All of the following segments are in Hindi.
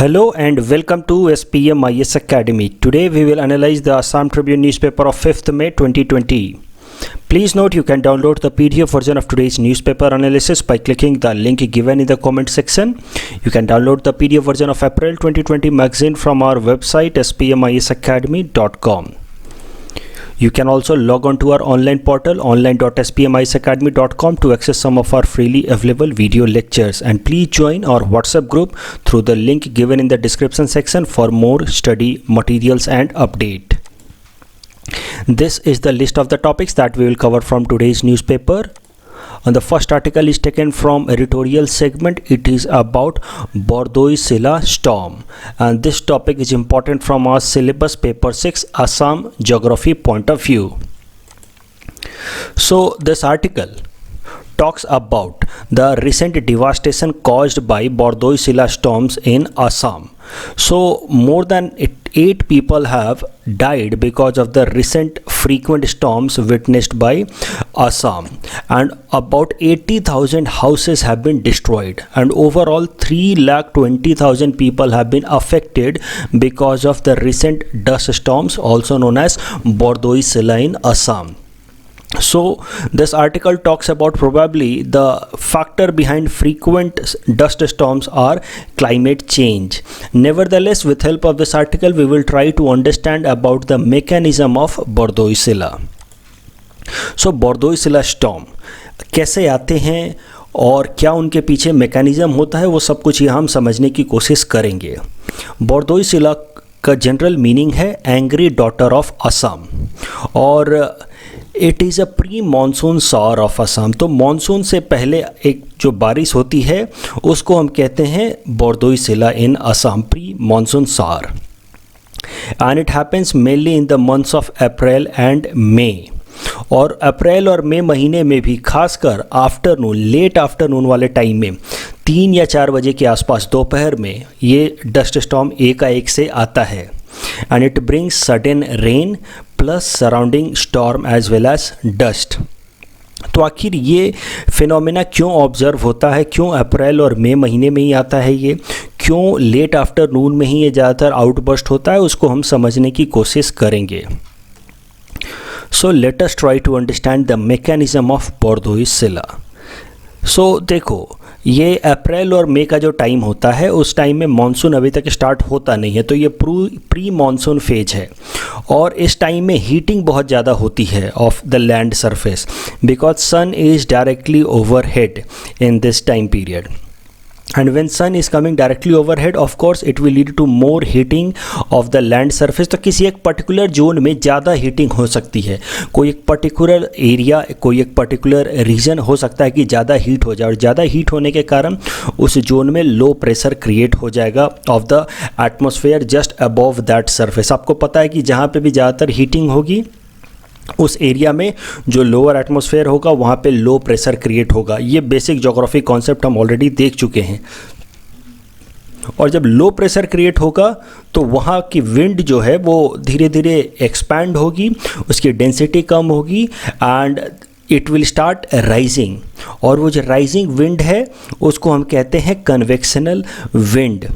Hello and welcome to SPM IS Academy. Today we will analyze the Assam Tribune newspaper of 5th May 2020. Please note you can download the PDF version of today's newspaper analysis by clicking the link given in the comment section. You can download the PDF version of April 2020 magazine from our website spmisacademy.com. You can also log on to our online portal online.spmisacademy.com to access some of our freely available video lectures, and please join our WhatsApp group through the link given in the description section for more study materials and update. This is the list of the topics that we will cover from today's newspaper. And the first article is taken from editorial segment. It is about Bordoi Sila storm, and this topic is important from our syllabus paper 6 Assam geography point of view. So this article talks about the recent devastation caused by Bordoi Sila storms in Assam. So more than 8 people have died because of the recent frequent storms witnessed by Assam, and about 80,000 houses have been destroyed, and overall 3,20,000 people have been affected because of the recent dust storms, also known as Bordoi Sila in Assam. So this article talks about probably the factor behind frequent dust storms are climate change. Nevertheless, with help of this article, we will try to understand about the mechanism of Bordoi Sila. So Bordoi Sila storm कैसे आते हैं और क्या उनके पीछे मैकेनिज्म होता है, वो सब कुछ यहाँ हम समझने की कोशिश करेंगे. Bordoi Sila का जनरल मीनिंग है एंग्री डॉटर ऑफ असम, और it is a pre monsoon shower of Assam. तो मानसून से पहले एक जो बारिश होती है उसको हम कहते हैं Bordoi Sila in Assam, pre monsoon shower, and it happens mainly in the months of April and May. और अप्रैल और मई महीने में भी खासकर आफ्टरनून, लेट आफ्टरनून वाले टाइम में 3 या 4 बजे के आसपास दोपहर में ये डस्ट स्टॉर्म एकाएक से आता है, and it brings sudden rain plus surrounding storm as well as dust. तो आखिर ये फिनोमेना क्यों ऑब्जर्व होता है, क्यों अप्रैल और मई महीने में ही आता है, ये क्यों लेट आफ्टरनून में ही ये ज़्यादातर आउटबर्स्ट होता है, उसको हम समझने की कोशिश करेंगे. So let us try to understand the mechanism of Bordoi Sila. So देखो, ये अप्रैल और मई का जो टाइम होता है उस टाइम में मानसून अभी तक स्टार्ट होता नहीं है, तो ये प्री मानसून फेज है, और इस टाइम में हीटिंग बहुत ज़्यादा होती है of the land surface because sun is directly overhead in this time period. And when sun is coming directly overhead, of course it will lead to more heating of the land surface. तो किसी एक पर्टिकुलर जोन में ज़्यादा हीटिंग हो सकती है, कोई एक पर्टिकुलर एरिया, कोई एक पर्टिकुलर रीजन हो सकता है कि ज़्यादा हीट हो जाए, और ज़्यादा हीट होने के कारण उस जोन में लो प्रेशर क्रिएट हो जाएगा of the atmosphere just above that surface. आपको पता है कि जहाँ पे भी ज़्यादातर हीटिंग होगी उस एरिया में जो लोअर एटमॉस्फेयर होगा वहाँ पे लो प्रेशर क्रिएट होगा. ये बेसिक ज्योग्राफी कॉन्सेप्ट हम ऑलरेडी देख चुके हैं. और जब लो प्रेशर क्रिएट होगा तो वहाँ की विंड जो है वो धीरे धीरे एक्सपैंड होगी, उसकी डेंसिटी कम होगी, and it will start rising. और वो जो राइजिंग विंड है उसको हम कहते हैं कन्वेक्शनल विंड.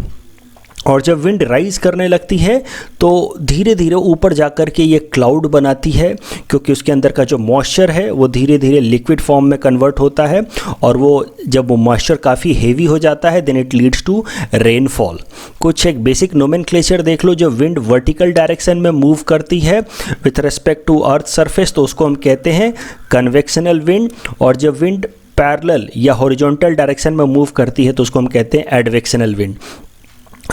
और जब विंड राइज करने लगती है तो धीरे धीरे ऊपर जाकर के ये क्लाउड बनाती है, क्योंकि उसके अंदर का जो मॉइस्चर है वो धीरे धीरे लिक्विड फॉर्म में कन्वर्ट होता है, और वो जब वो मॉइस्चर काफ़ी हेवी हो जाता है then it leads to rainfall. कुछ एक बेसिक नोमेनक्लेचर देख लो. जो विंड वर्टिकल डायरेक्शन में मूव करती है with respect to earth surface तो उसको हम कहते हैं कन्वेक्शनल विंड, और जब विंड पैरेलल या हॉरिजॉन्टल डायरेक्शन में मूव करती है तो उसको हम कहते हैं एडवेक्शनल विंड.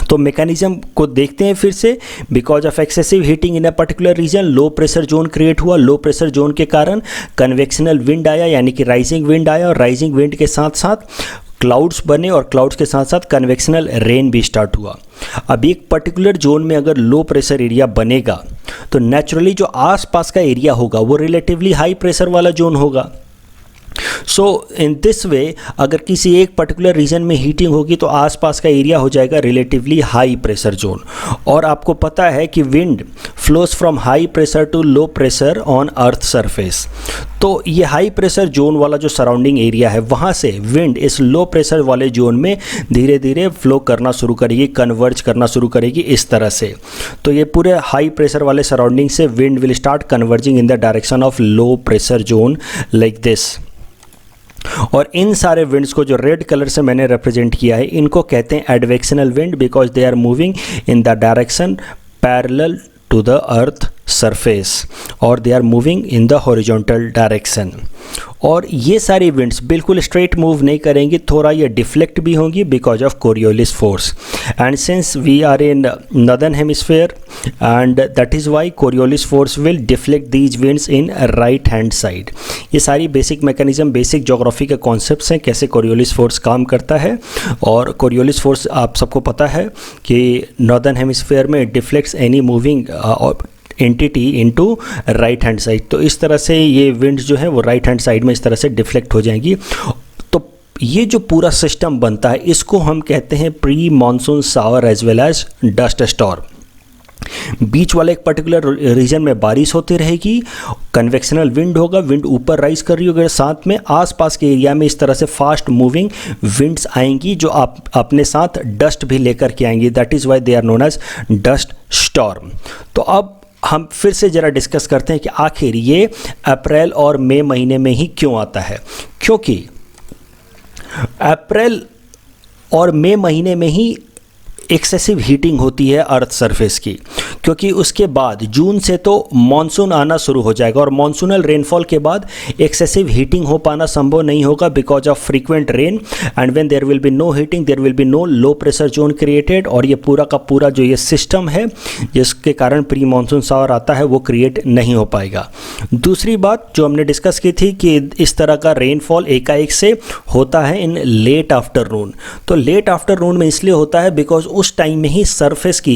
तो मैकेनिज्म को देखते हैं फिर से. Because of excessive heating in a particular region low pressure zone create हुआ. लो प्रेशर जोन के कारण कन्वेक्शनल विंड आया, यानी कि राइजिंग विंड आया, और राइजिंग विंड के साथ साथ क्लाउड्स बने, और क्लाउड्स के साथ साथ कन्वेक्शनल रेन भी स्टार्ट हुआ. अब एक पर्टिकुलर जोन में अगर लो प्रेशर एरिया बनेगा तो नेचुरली जो आसपास का एरिया होगा वो रिलेटिवली हाई प्रेशर वाला जोन होगा. सो इन दिस वे अगर किसी एक पर्टिकुलर रीजन में हीटिंग होगी तो आसपास का एरिया हो जाएगा रिलेटिवली हाई प्रेशर जोन. और आपको पता है कि wind flows from high pressure to low pressure on earth surface. तो ये हाई प्रेशर जोन वाला जो सराउंडिंग एरिया है वहाँ से विंड इस लो प्रेशर वाले जोन में धीरे धीरे फ्लो करना शुरू करेगी, कन्वर्ज करना शुरू करेगी इस तरह से। तो ये पूरे हाई प्रेशर वाले सराउंडिंग से wind will start converging in the direction of low pressure zone like this. और इन सारे विंड्स को जो रेड कलर से मैंने रिप्रेजेंट किया है इनको कहते हैं advectional wind, because they are moving in the direction parallel to the earth surface और they are moving in the horizontal direction. और ये सारी विंड्स बिल्कुल स्ट्रेट मूव नहीं करेंगी, थोड़ा ये डिफ्लेक्ट भी होंगी because of Coriolis force. And since we are in northern hemisphere and that is why Coriolis force will deflect these winds in right hand side. ये सारी बेसिक मैकेनिज्म, बेसिक ज्योग्राफी के कॉन्सेप्ट्स हैं, कैसे कोरियोलिस फोर्स काम करता है। और कोरियोलिस फोर्स आप सबको पता है कि नॉर्दर्न हेमिस्फीयर में deflects any moving entity into right hand side. तो इस तरह से ये विंड्स जो है वो राइट हैंड साइड में इस तरह से डिफ्लेक्ट हो जाएंगी। तो ये जो पूरा सिस्टम बनता है इसको हम कहते हैं pre monsoon shower as well as dust storm. बीच वाले एक पर्टिकुलर रीजन में बारिश होती रहेगी, कन्वेक्शनल विंड होगा, विंड ऊपर राइज कर रही होगी, साथ में आसपास के एरिया में इस तरह से फास्ट मूविंग विंड्स आएंगी जो आप अपने साथ डस्ट भी लेकर के आएंगी। That is why they are known as dust storm. तो अब हम फिर से ज़रा डिस्कस करते हैं कि आखिर ये अप्रैल और मई महीने में ही क्यों आता है। क्योंकि अप्रैल और मई महीने में ही एक्सेसिव हीटिंग होती है अर्थ सरफेस की, क्योंकि उसके बाद जून से तो मानसून आना शुरू हो जाएगा और मानसूनल रेनफॉल के बाद एक्सेसिव हीटिंग हो पाना संभव नहीं होगा because of frequent rain. And when there will be no heating there will be no low pressure zone created, और ये पूरा का पूरा जो ये सिस्टम है जिसके कारण प्री मानसून शावर आता है वो क्रिएट नहीं हो पाएगा। दूसरी बात जो हमने डिस्कस की थी कि इस तरह का रेनफॉल एकाएक से होता है इन लेट आफ्टरनून। तो लेट आफ्टरनून में इसलिए होता है बिकॉज उस टाइम में ही सरफेस की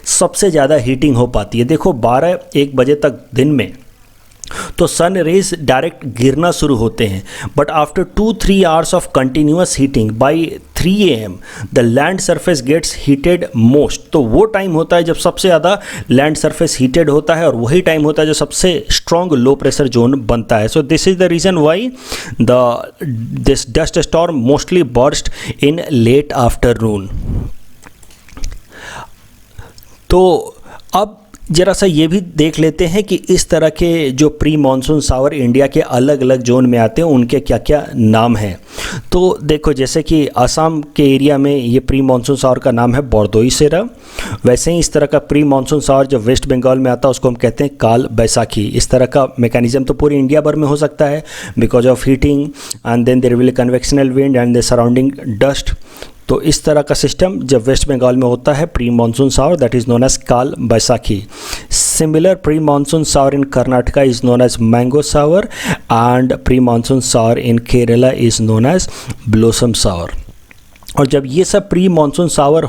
सबसे ज़्यादा हीटिंग हो पाती है। देखो 12-1 बजे तक दिन में तो सन रेज डायरेक्ट गिरना शुरू होते हैं, but after 2-3 hours of continuous heating by 3 AM the land surface gets heated most. तो वो टाइम होता है जब सबसे ज़्यादा लैंड सरफेस हीटेड होता है और वही टाइम होता है जो सबसे स्ट्रॉन्ग लो प्रेशर जोन बनता है। So this is the reason why this dust storm mostly burst in late afternoon. तो अब जरा सा ये भी देख लेते हैं कि इस तरह के जो प्री मानसून शावर इंडिया के अलग अलग जोन में आते हैं उनके क्या क्या नाम हैं। तो देखो जैसे कि असम के एरिया में ये प्री मानसून शावर का नाम है बरदोई सेरा। वैसे ही इस तरह का प्री मानसून शावर जब वेस्ट बंगाल में आता है उसको हम कहते हैं काल बैसाखी। इस तरह का मैकेनिज्म तो पूरे इंडिया भर में हो सकता है because of heating and then there will convectional wind and the surrounding dust. तो इस तरह का सिस्टम जब वेस्ट बंगाल में होता है pre monsoon shower that is known as Kal Baisakhi. Similar pre monsoon shower in Karnataka is known as mango shower and pre monsoon shower in Kerala is known as blossom shower. और जब ये सब प्री मानसून शावर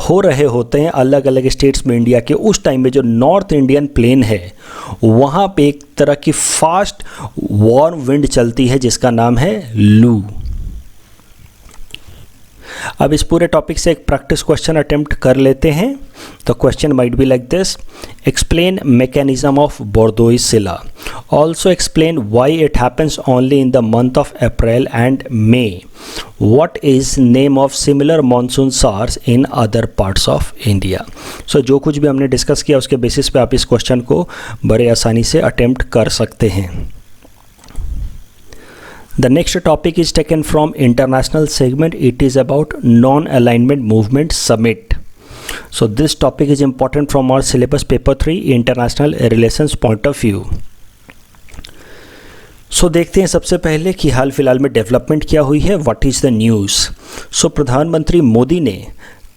हो रहे होते हैं अलग अलग स्टेट्स में इंडिया के, उस टाइम में जो नॉर्थ इंडियन प्लेन है वहाँ पे एक तरह की फास्ट वार्म विंड चलती है जिसका नाम है लू। अब इस पूरे टॉपिक से एक प्रैक्टिस क्वेश्चन अटेम्प्ट कर लेते हैं। तो question might be like this, explain mechanism of Bordoi Sila, also explain why it happens only in the month of April and May, what is name of similar monsoon showers in other parts of India. So जो कुछ भी हमने डिस्कस किया उसके बेसिस पे आप इस क्वेश्चन को बड़े आसानी से अटेम्प्ट कर सकते हैं। The next topic is taken from international segment. It is about non-alignment movement summit. So this topic is important from our syllabus paper 3 international relations point of view. So देखते हैं सबसे पहले कि हाल फिलहाल में डेवलपमेंट क्या हुई है, व्हाट इज़ द न्यूज़। सो प्रधानमंत्री मोदी ने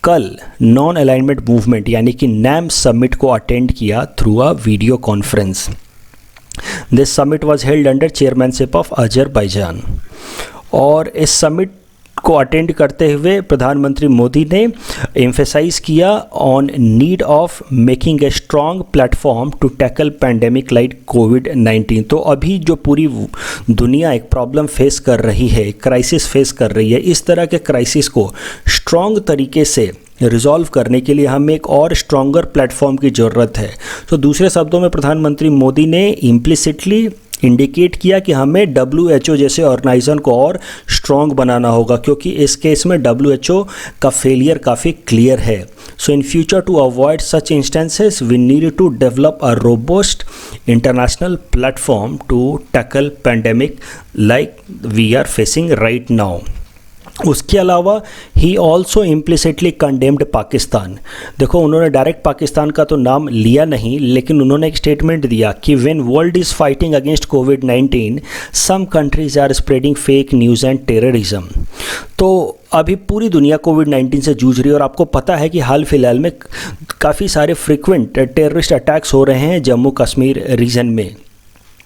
कल नॉन अलाइनमेंट मूवमेंट यानी कि नैम समिट को अटेंड किया through a video conference. This summit was held under chairmanship of Azerbaijan। और इस समिट को अटेंड करते हुए प्रधानमंत्री मोदी ने एम्फेसाइज किया on need of making a strong platform to tackle pandemic like कोविड-19। तो अभी जो पूरी दुनिया एक प्रॉब्लम फेस कर रही है, क्राइसिस फेस कर रही है, इस तरह के क्राइसिस को स्ट्रॉन्ग तरीके से रिजॉल्व करने के लिए हमें एक और स्ट्रॉन्गर प्लेटफॉर्म की ज़रूरत है। तो दूसरे शब्दों में प्रधानमंत्री मोदी ने इम्प्लिसिटली इंडिकेट किया कि हमें WHO जैसे ऑर्गेनाइजेशन को और स्ट्रॉन्ग बनाना होगा, क्योंकि इस केस में WHO का फेलियर काफ़ी क्लियर है। So in future to avoid such instances we need to develop a robust international platform to tackle pandemic like we are facing right now. उसके अलावा he also implicitly condemned Pakistan. देखो, उन्होंने डायरेक्ट पाकिस्तान का तो नाम लिया नहीं, लेकिन उन्होंने एक स्टेटमेंट दिया कि when world is fighting against कोविड-19 some countries are spreading fake news and terrorism. तो अभी पूरी दुनिया कोविड-19 से जूझ रही है और आपको पता है कि हाल फिलहाल में काफ़ी सारे फ्रिक्वेंट टेररिस्ट अटैक्स हो रहे हैं जम्मू कश्मीर रीजन में,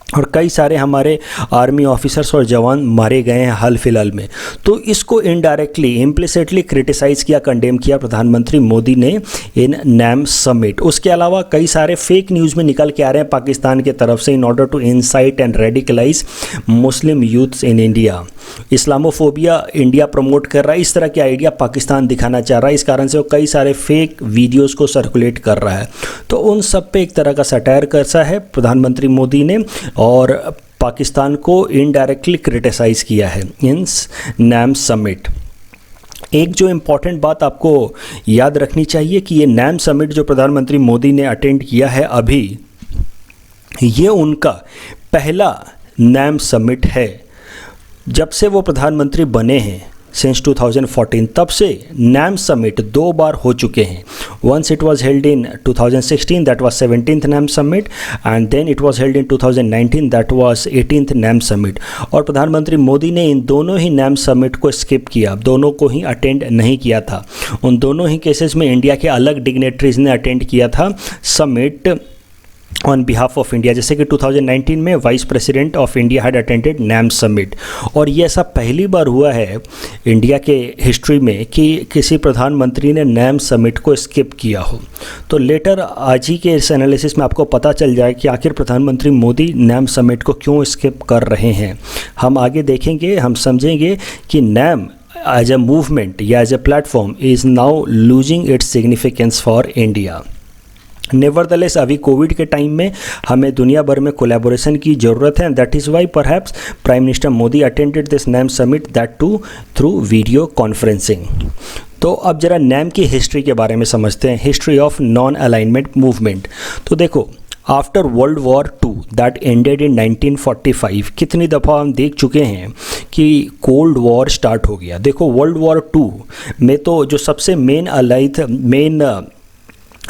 और कई सारे हमारे आर्मी ऑफिसर्स और जवान मारे गए हैं हाल फिलहाल में। तो इसको इनडायरेक्टली इम्प्लिसिटली क्रिटिसाइज़ किया, कंडेम किया प्रधानमंत्री मोदी ने इन नैम समिट। उसके अलावा कई सारे फेक न्यूज़ में निकल के आ रहे हैं पाकिस्तान की तरफ से in order to incite and radicalise Muslim youths in India. Islamophobia India promote कर रहा है, इस तरह के आइडिया पाकिस्तान दिखाना चाह रहा है, इस कारण से वो कई सारे फेक वीडियोज़ को सर्कुलेट कर रहा है। तो उन सब पे एक तरह का सटायर करसा है प्रधानमंत्री मोदी ने और पाकिस्तान को इनडायरेक्टली क्रिटिसाइज़ किया है इन नैम समिट। एक जो इम्पॉर्टेंट बात आपको याद रखनी चाहिए कि ये नैम समिट जो प्रधानमंत्री मोदी ने अटेंड किया है अभी, ये उनका पहला नैम समिट है जब से वो प्रधानमंत्री बने हैं। सिंस 2014 तब से नैम समिट 2 बार हो चुके हैं। Once it was held in 2016, that was 17th NAM summit, and then it was held in 2019, that was 18th NAM summit. और प्रधानमंत्री मोदी ने इन दोनों ही नैम समिट को स्किप किया, दोनों को ही अटेंड नहीं किया था। उन दोनों ही केसेस में इंडिया के अलग डिग्नेटरीज ने अटेंड किया था summit on behalf of India, जैसे कि 2019 में vice president of India had attended NAM summit. और ये ऐसा पहली बार हुआ है इंडिया के हिस्ट्री में कि किसी प्रधानमंत्री ने नैम समिट को स्किप किया हो। तो लेटर आज ही के इस एनालिसिस में आपको पता चल जाए कि आखिर प्रधानमंत्री मोदी नैम समिट को क्यों स्किप कर रहे हैं। हम आगे देखेंगे, हम समझेंगे कि नैम एज ए मूवमेंट या as a platform is now losing its significance for India. Nevertheless अभी कोविड के टाइम में हमें दुनिया भर में कोलैबोरेशन की ज़रूरत है, that is why perhaps prime minister Modi attended this NAM summit, that too through video conferencing. तो अब जरा नैम की हिस्ट्री के बारे में समझते हैं, history of non alignment movement. तो देखो, after world war II that ended in 1945, कितनी दफ़ा हम देख चुके हैं कि कोल्ड वॉर स्टार्ट हो गया। देखो, वर्ल्ड वॉर II में तो जो सबसे मेन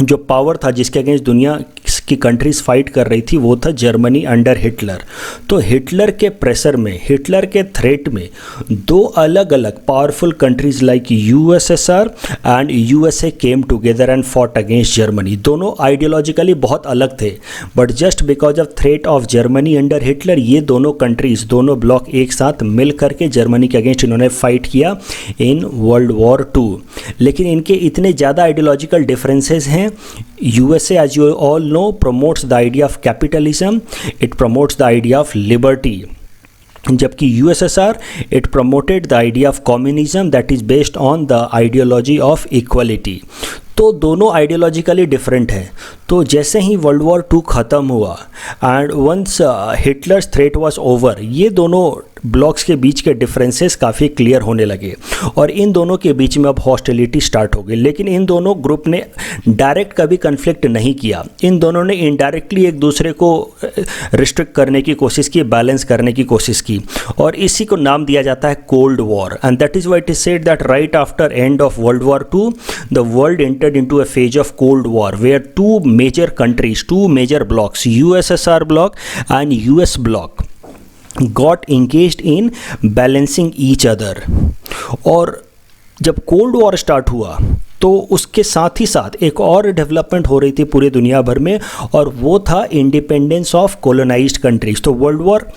जो पावर था जिसके अगेंस्ट दुनिया की कंट्रीज़ फाइट कर रही थी वो था जर्मनी अंडर हिटलर। तो हिटलर के प्रेशर में, हिटलर के थ्रेट में 2 अलग अलग powerful countries like USSR and USA came together and fought against Germany. दोनों आइडियोलॉजिकली बहुत अलग थे, but just because of threat of Germany under Hitler ये दोनों कंट्रीज़, दोनों ब्लॉक एक साथ मिल करके जर्मनी के अगेंस्ट इन्होंने फाइट किया इन वर्ल्ड वॉर II। लेकिन इनके इतने ज़्यादा आइडियोलॉजिकल डिफरेंसेस हैं। USA, as you all know, promotes the idea of capitalism, it promotes the idea of liberty, जबकि USSR it promoted the idea of communism that is based on the ideology of equality। तो दोनों आइडियोलॉजिकली डिफरेंट हैं। तो जैसे ही वर्ल्ड वॉर II ख़त्म हुआ and once Hitler's threat was over, ये दोनों ब्लॉक्स के बीच के डिफरेंसेस काफ़ी क्लियर होने लगे और इन दोनों के बीच में अब हॉस्टिलिटी स्टार्ट हो गई। लेकिन इन दोनों ग्रुप ने डायरेक्ट कभी कन्फ्लिक्ट नहीं किया, इन दोनों ने इनडायरेक्टली एक दूसरे को रिस्ट्रिक्ट करने की कोशिश की, बैलेंस करने की कोशिश की, और इसी को नाम दिया जाता है cold war. And that is why it is said that right after end of world war II the world entered into a phase of Cold War where 2 major countries, 2 major blocks, USSR bloc and US bloc got engaged in balancing each other। और जब कोल्ड वॉर स्टार्ट हुआ तो उसके साथ ही साथ एक और डेवलपमेंट हो रही थी पूरी दुनिया भर में, और वो था इंडिपेंडेंस ऑफ कॉलोनाइज्ड कंट्रीज। तो वर्ल्ड वॉर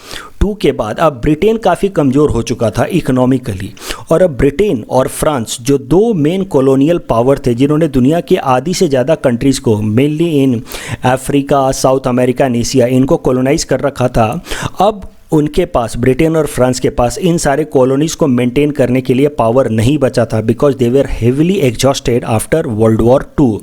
टू के बाद अब ब्रिटेन काफ़ी कमज़ोर हो चुका था इकोनॉमिकली, और अब ब्रिटेन और फ्रांस जो दो मेन कॉलोनियल पावर थे जिन्होंने दुनिया के आधी से ज़्यादा कंट्रीज़ को mainly in Africa, South America and Asia इनको कॉलोनाइज कर रखा था, अब उनके पास, ब्रिटेन और फ्रांस के पास इन सारे कॉलोनीज़ को मेंटेन करने के लिए पावर नहीं बचा था, because they were heavily exhausted after world war two.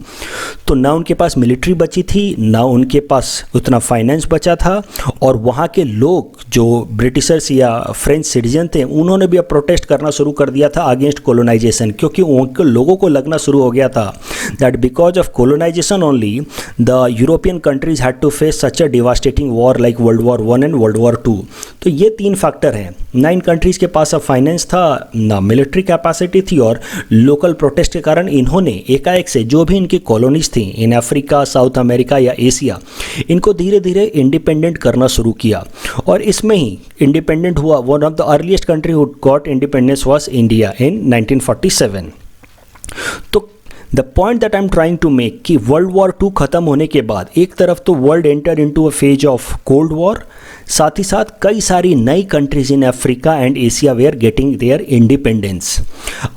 तो ना उनके पास मिलिट्री बची थी, ना उनके पास उतना फाइनेंस बचा था, और वहाँ के लोग जो ब्रिटिशर्स या फ्रेंच सिटीजन थे उन्होंने भी अब प्रोटेस्ट करना शुरू कर दिया था अगेंस्ट कॉलोनाइजेशन, क्योंकि उनके लोगों को लगना शुरू हो गया था that because of colonisation only the European countries had to face such a devastating war like world war one and world war two. तो ये तीन फैक्टर हैं, ना इन कंट्रीज़ के पास अब फाइनेंस था, ना मिलिट्री कैपेसिटी थी, और लोकल प्रोटेस्ट के कारण इन्होंने एकाएक से जो भी इनकी कॉलोनीज थी इन अफ्रीका, साउथ अमेरिका या एशिया, इनको धीरे धीरे इंडिपेंडेंट करना शुरू किया, और इसमें ही इंडिपेंडेंट हुआ। One of the earliest country who got independence was India in 1947। तो the point that I am trying to make कि वर्ल्ड वॉर टू ख़त्म होने के बाद एक तरफ तो world enter into a phase of cold war, साथ ही साथ कई सारी नई countries in Africa and Asia they are getting their independence.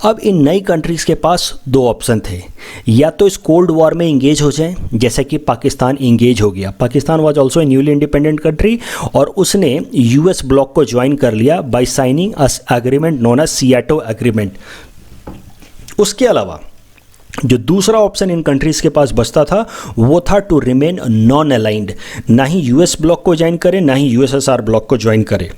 अब इन नई कंट्रीज़ के पास दो ऑप्शन थे, या तो इस कोल्ड वॉर में इंगेज हो जाएं, जैसा कि पाकिस्तान इंगेज हो गया। Pakistan was also a newly independent country, और उसने यूएस ब्लॉक को ज्वाइन कर लिया by signing a agreement known as SEATO agreement. उसके अलावा जो दूसरा ऑप्शन इन कंट्रीज़ के पास बचता था वो था टू रिमेन नॉन अलाइंड, ना ही यूएस ब्लॉक को ज्वाइन करे, ना ही यूएसएसआर ब्लॉक को ज्वाइन करे,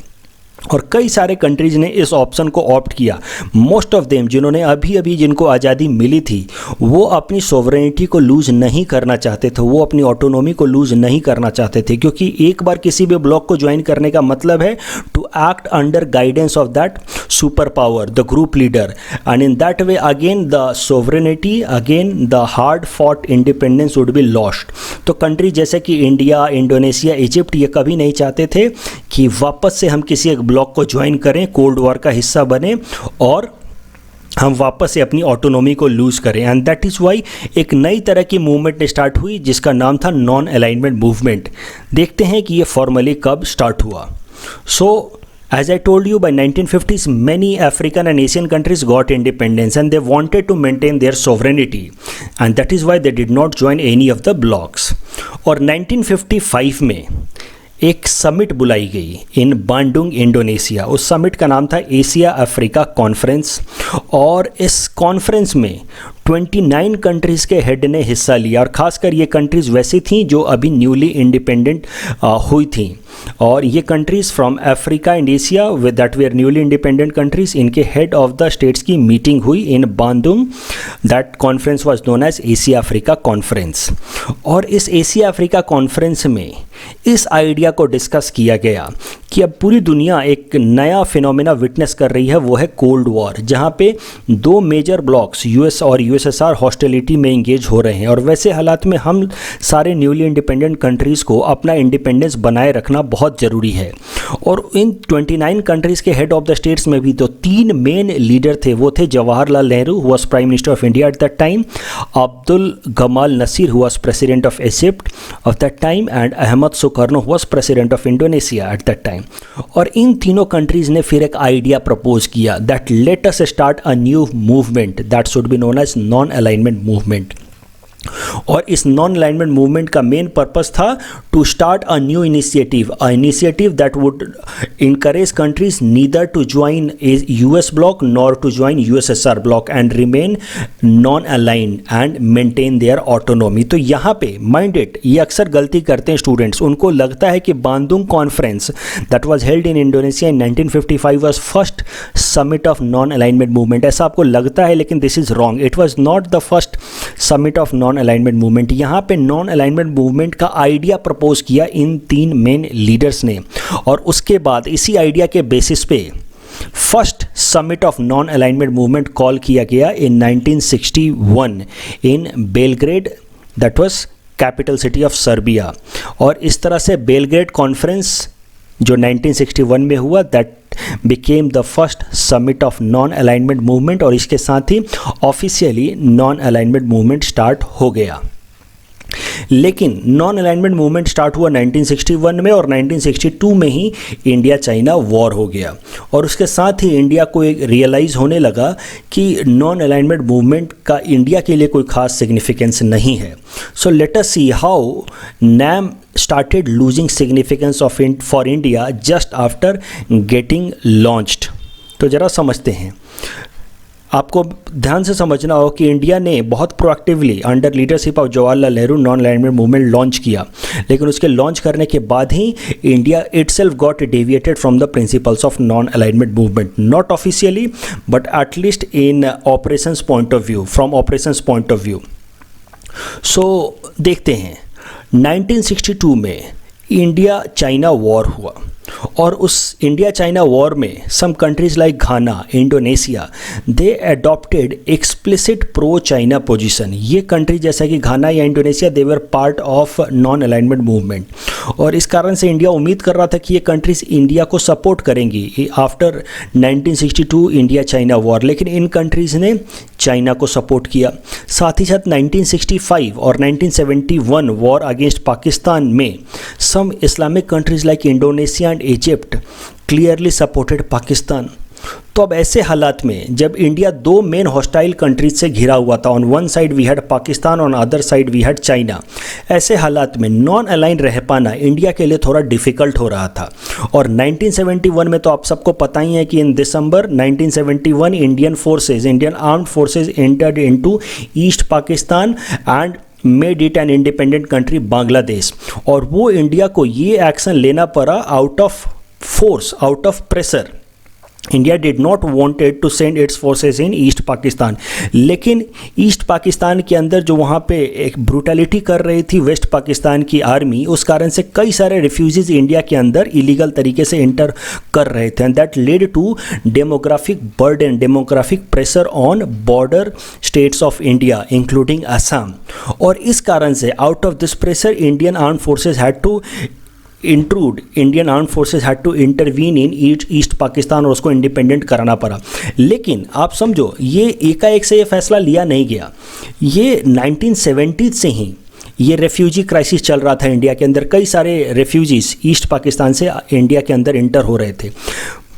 और कई सारे कंट्रीज़ ने इस ऑप्शन को ऑप्ट किया। मोस्ट ऑफ देम जिन्होंने अभी अभी जिनको आज़ादी मिली थी वो अपनी सोवरेनिटी को लूज़ नहीं करना चाहते थे, वो अपनी ऑटोनॉमी को लूज़ नहीं करना चाहते थे, क्योंकि एक बार किसी भी ब्लॉक को ज्वाइन करने का मतलब है to act under guidance of that super power, the group leader, and in that way again the sovereignty, again the hard fought independence would be lost. तो कंट्री जैसे कि इंडिया, इंडोनेशिया, इजिप्ट, ये कभी नहीं चाहते थे कि वापस से हम किसी एक ब्लॉक को ज्वाइन करें, कोल्ड वॉर का हिस्सा बने और हम वापस से अपनी ऑटोनॉमी को लूज करें। एंड दैट इज़ वाई एक नई तरह की मूवमेंट स्टार्ट हुई जिसका नाम था नॉन अलाइनमेंट मूवमेंट। देखते हैं कि ये फॉर्मली कब स्टार्ट हुआ। सो as I told you, by 1950s many African and Asian countries got independence and they wanted to maintain their sovereignty, and that is why they did not join any of the blocks. और 1955 में एक समिट बुलाई गई इन बांडुंग, इंडोनेशिया। उस समिट का नाम था एशिया अफ्रीका कॉन्फ्रेंस, और इस कॉन्फ्रेंस में 29 कंट्रीज़ के हेड ने हिस्सा लिया, और ख़ासकर ये कंट्रीज़ वैसी थीं जो अभी न्यूली इंडिपेंडेंट हुई थीं, और ये countries from Africa and Asia with that वे आर न्यूली इंडिपेंडेंट कंट्रीज़, इनके हेड ऑफ द स्टेट्स की मीटिंग हुई in Bandung. That conference was known as Asia Africa conference. और इस एशिया अफ्रीका कॉन्फ्रेंस में इस आइडिया को डिस्कस किया गया कि अब पूरी दुनिया एक नया फिनोमेना विटनेस कर रही है, वो है कोल्ड वॉर, जहाँ पे दो मेजर ब्लॉक्स यूएस और यूएसएसआर हॉस्टिलिटी में इंगेज हो रहे हैं, और वैसे हालात में हम सारे न्यूली इंडिपेंडेंट कंट्रीज़ को अपना इंडिपेंडेंस बनाए रखना बहुत ज़रूरी है। और इन 29 कंट्रीज़ के हेड ऑफ द स्टेट्स में भी तो 3 मेन लीडर थे, वो थे Jawaharlal Nehru who was prime minister of India at that time, Abdul Gamal Nasser who was president of Egypt of that time, and Ahmed Sukarno who was president of Indonesia at that time. और इन तीनों कंट्रीज़ ने फिर एक आइडिया प्रपोज किया that let us start a new movement that should be known as non alignment movement. और इस नॉन अलाइनमेंट मूवमेंट का मेन पर्पस था to start a new initiative that would encourage countries neither to join US bloc nor to join USSR bloc and remain non aligned and maintain their autonomy. तो यहाँ पे माइंड इट, ये अक्सर गलती करते हैं स्टूडेंट्स, उनको लगता है कि Bandung conference that was held in Indonesia in 1955 was first summit of non alignment movement. ऐसा आपको लगता है, लेकिन this is wrong. It was not the first summit of non alignment movement. यहाँ पे नॉन अलाइनमेंट मूवमेंट का आइडिया प्रपोज किया इन 3 मेन लीडर्स ने, और उसके बाद इसी आइडिया के बेसिस पे first summit of non alignment movement call किया गया in 1961 in Belgrade, that was capital city of Serbia. और इस तरह से बेलग्रेड कॉन्फ्रेंस जो 1961 में हुआ that became the first summit of non alignment movement, और इसके साथ ही officially non alignment movement start हो गया। लेकिन नॉन अलाइनमेंट मूवमेंट स्टार्ट हुआ 1961 में और 1962 में ही इंडिया चाइना वॉर हो गया और उसके साथ ही इंडिया को एक रियलाइज़ होने लगा कि नॉन अलाइनमेंट मूवमेंट का इंडिया के लिए कोई खास सिग्निफिकेंस नहीं है. सो let us see how NAM started losing significance for India just after getting launched. तो ज़रा समझते हैं. आपको ध्यान से समझना हो कि इंडिया ने बहुत proactively under leadership of Jawaharlal Nehru non alignment movement launch किया, लेकिन उसके लॉन्च करने के बाद ही India itself got deviated from the principles of non alignment movement, not officially but at least in operations point of view, from operations point of view. So देखते हैं 1962 में इंडिया चाइना वॉर हुआ और उस इंडिया चाइना वॉर में some countries like Ghana, Indonesia, they adopted explicit pro China position. ये कंट्री जैसा कि घाना या Indonesia, they were part of non alignment movement और इस कारण से इंडिया उम्मीद कर रहा था कि ये कंट्रीज इंडिया को सपोर्ट करेंगी आफ्टर 1962 इंडिया चाइना वॉर, लेकिन इन कंट्रीज़ ने चाइना को सपोर्ट किया. साथ ही साथ 1965 और 1971 वॉर अगेंस्ट पाकिस्तान में some Islamic countries like Indonesia and Egypt clearly supported Pakistan. तो अब ऐसे हालात में जब इंडिया दो मेन हॉस्टाइल कंट्रीज से घिरा हुआ था, on one side we had Pakistan, on other side we had China, ऐसे हालात में नॉन अलाइन रह पाना इंडिया के लिए थोड़ा डिफ़िकल्ट हो रहा था. और 1971 में तो आप सबको पता ही है कि in December 1971 Indian armed forces entered into East Pakistan and made it an independent country Bangladesh. और वो इंडिया को ये एक्शन लेना पड़ा out of force, out of pressure. India did not wanted to send its forces in East Pakistan, लेकिन ईस्ट पाकिस्तान के अंदर जो वहाँ पे एक ब्रूटलिटी कर रही थी वेस्ट पाकिस्तान की आर्मी, उस कारण से कई सारे रिफ्यूजीज इंडिया के अंदर इलीगल तरीके से इंटर कर रहे थे and that led to demographic burden, demographic pressure on border states of India including Assam. और इस कारण से out of this pressure Indian arm forces had to Indian arm forces had to intervene in East Pakistan और उसको इंडिपेंडेंट कराना पड़ा. लेकिन आप समझो ये एकाएक से ये फैसला लिया नहीं गया. ये 1970 से ही ये रेफ्यूजी क्राइसिस चल रहा था इंडिया के अंदर. कई सारे रेफ्यूजीज ईस्ट पाकिस्तान से इंडिया के अंदर इंटर हो रहे थे.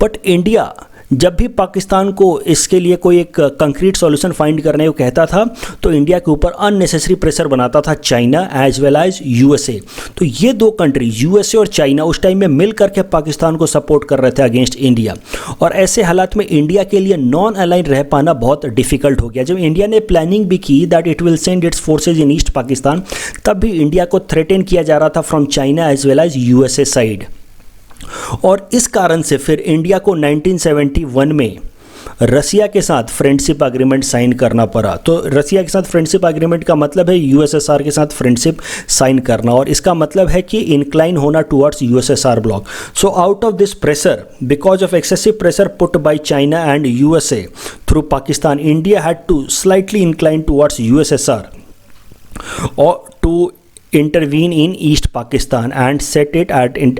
बट इंडिया जब भी पाकिस्तान को इसके लिए कोई एक कंक्रीट सॉल्यूशन फाइंड करने को कहता था तो इंडिया के ऊपर अननेसेसरी प्रेशर बनाता था China as well as USA. तो ये दो कंट्री यूएसए और चाइना उस टाइम में मिल करके पाकिस्तान को सपोर्ट कर रहे थे अगेंस्ट इंडिया. और ऐसे हालात में इंडिया के लिए नॉन अलाइन रह पाना बहुत डिफिकल्ट हो गया. जब इंडिया ने प्लानिंग भी की that it will send its forces in East Pakistan, तब भी इंडिया को थ्रेटन किया जा रहा था from China as well as USA side. और इस कारण से फिर इंडिया को 1971 में रसिया के साथ फ्रेंडशिप एग्रीमेंट साइन करना पड़ा. तो रसिया के साथ फ्रेंडशिप एग्रीमेंट का मतलब है यूएसएसआर के साथ फ्रेंडशिप साइन करना और इसका मतलब है कि इंक्लाइन होना towards USSR bloc. So out of this pressure, because of excessive pressure put by China and USA through Pakistan, India had to slightly incline towards USSR और to intervene in East Pakistan and set it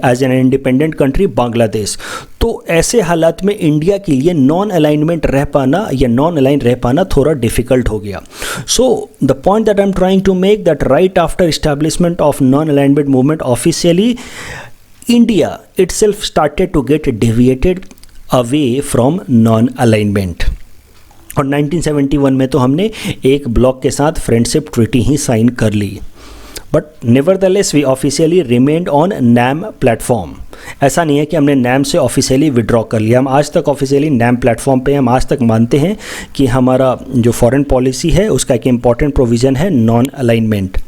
as an independent country Bangladesh. तो ऐसे हालात में इंडिया के लिए नॉन अलाइनमेंट रह पाना या नॉन अलाइन रह पाना थोड़ा डिफिकल्ट हो गया. So the point that I am trying to make that right after establishment of non alignment movement officially, India itself started to get deviated away from non alignment. और 1971 में तो हमने एक ब्लॉक के साथ फ्रेंडशिप ट्रीटी ही साइन कर ली. But nevertheless we officially remained on NAM platform. ऐसा नहीं है कि हमने NAM से ऑफिशियली विड्रॉ कर लिया. हम आज तक ऑफिशियली NAM प्लेटफॉर्म पे हम आज तक मानते हैं कि हमारा जो फॉरेन पॉलिसी है उसका एक इम्पॉर्टेंट प्रोविज़न है नॉन अलाइनमेंट.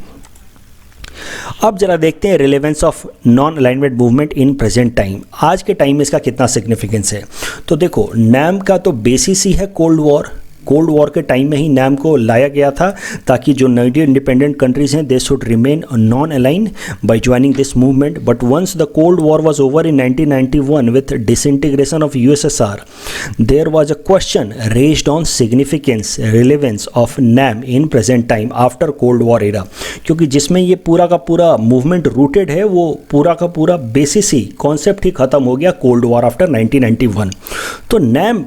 अब जरा देखते हैं relevance of non alignment movement in present time. आज के टाइम में इसका कितना सिग्निफिकेंस है. तो देखो NAM का तो बेसिस ही है कोल्ड वॉर. कोल्ड वॉर के टाइम में ही NAM को लाया गया था ताकि जो नई इंडिपेंडेंट कंट्रीज हैं they should remain non align by joining this movement. But once the cold war was over in 1991 with disintegration of USSR, there was a question raised on significance relevance of NAM in present time after cold war era. क्योंकि जिसमें ये पूरा का पूरा मूवमेंट रूटेड है वो पूरा का पूरा बेसिस ही कॉन्सेप्ट ही खत्म हो गया कोल्ड वॉर आफ्टर 1991. तो NAM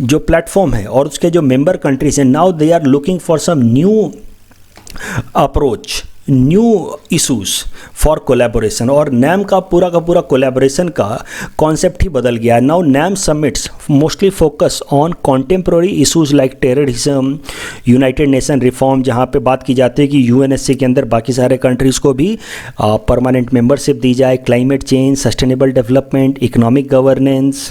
जो प्लेटफॉर्म है और उसके जो मेंबर कंट्रीज हैं, now they are looking for some new approach new issues for collaboration, और नैम का पूरा कोलैबोरेशन का कॉन्सेप्ट ही बदल गया है। Now NAM summits mostly focus on contemporary issues like terrorism, United Nation reform, जहाँ पे बात की जाती है कि यूएनएससी के अंदर बाकी सारे कंट्रीज़ को भी परमानेंट मेंबरशिप दी जाए, climate change, sustainable development, economic governance,